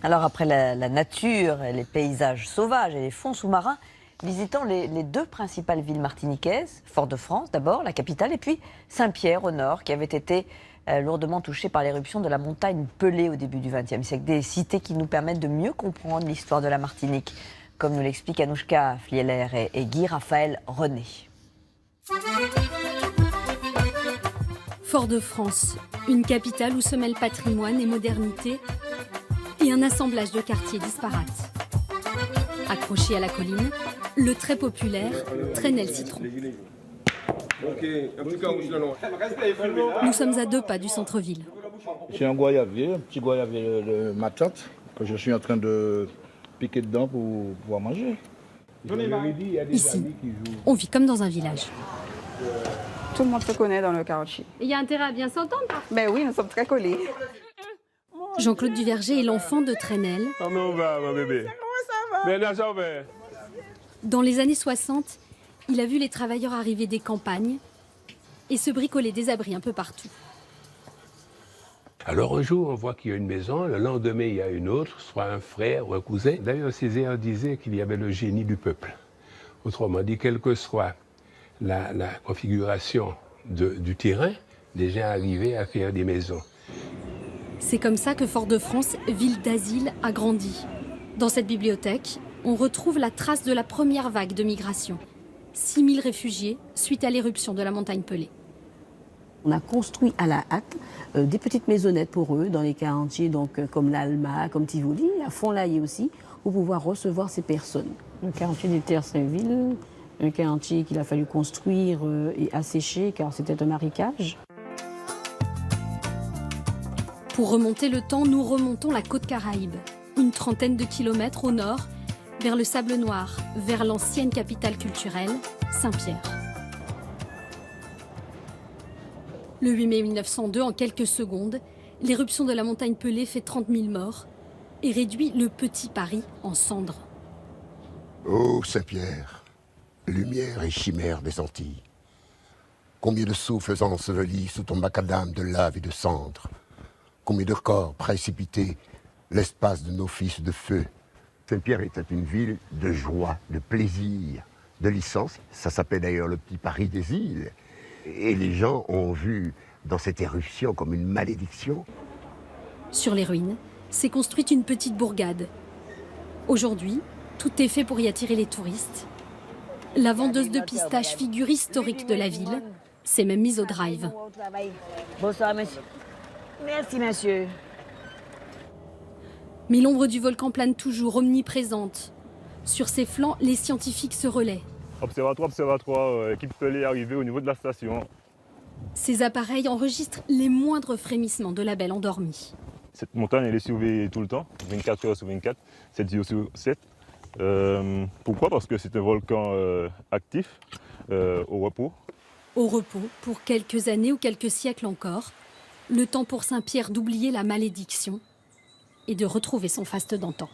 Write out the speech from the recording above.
Alors après la nature, les paysages sauvages et les fonds sous-marins, visitons les deux principales villes martiniquaises, Fort-de-France d'abord, la capitale, et puis Saint-Pierre au nord, qui avait été lourdement touchée par l'éruption de la montagne Pelée au début du XXe siècle. Des cités qui nous permettent de mieux comprendre l'histoire de la Martinique, comme nous l'expliquent Anouchka Flieler et Guy Raphaël René. Fort-de-France, une capitale où se mêlent patrimoine et modernité, et un assemblage de quartiers disparates. Accroché à la colline, le très populaire Trenel-Citron. Nous sommes à 2 pas du centre-ville. C'est un goyavier, un petit goyavier de ma tante, que je suis en train de piquer dedans pour pouvoir manger. Ici, on vit comme dans un village. Tout le monde se connaît dans le quartier. Il y a intérêt à bien s'entendre. Ben oui, nous sommes très collés. Jean-Claude Duverger est l'enfant de Trenel. Comment va, ma bébé? Bien, ça va. Dans les années 60, il a vu les travailleurs arriver des campagnes et se bricoler des abris un peu partout. Alors un jour, on voit qu'il y a une maison, le lendemain, il y a une autre, soit un frère ou un cousin. D'ailleurs, Césaire disait qu'il y avait le génie du peuple. Autrement dit, quelle que soit la configuration du terrain, les gens arrivaient à faire des maisons. C'est comme ça que Fort-de-France, ville d'asile, a grandi. Dans cette bibliothèque, on retrouve la trace de la première vague de migration. 6000 réfugiés suite à l'éruption de la montagne Pelée. On a construit à la hâte des petites maisonnettes pour eux dans les quartiers, donc comme l'Alma, comme Tivoli, à Fond-Laillé aussi, pour pouvoir recevoir ces personnes. Le quartier des Terres-Saint-Ville, un quartier qu'il a fallu construire et assécher car c'était un marécage. Pour remonter le temps, nous remontons la côte Caraïbe, une trentaine de kilomètres au nord, vers le Sable Noir, vers l'ancienne capitale culturelle, Saint-Pierre. Le 8 mai 1902, en quelques secondes, l'éruption de la montagne Pelée fait 30 000 morts et réduit le petit Paris en cendres. Ô Saint-Pierre, lumière et chimère des Antilles, combien de souffles ensevelis sous ton macadam de lave et de cendres, combien de corps précipités l'espace de nos fils de feu. Saint-Pierre était une ville de joie, de plaisir, de licence. Ça s'appelle d'ailleurs le petit Paris des îles. Et les gens ont vu dans cette éruption comme une malédiction. Sur les ruines, s'est construite une petite bourgade. Aujourd'hui, tout est fait pour y attirer les touristes. La vendeuse de pistaches, figure historique de la ville, s'est même mise au drive. Bonsoir, monsieur. Merci, monsieur. Mais l'ombre du volcan plane toujours, omniprésente. Sur ses flancs, les scientifiques se relaient. Observatoire, équipe Pelée arrivée au niveau de la station. Ces appareils enregistrent les moindres frémissements de la belle endormie. Cette montagne, elle est surveillée tout le temps, 24 heures sur 24, 7 jours sur 7. Pourquoi? Parce que c'est un volcan actif, au repos. Au repos, pour quelques années ou quelques siècles encore, le temps pour Saint-Pierre d'oublier la malédiction et de retrouver son faste d'antan.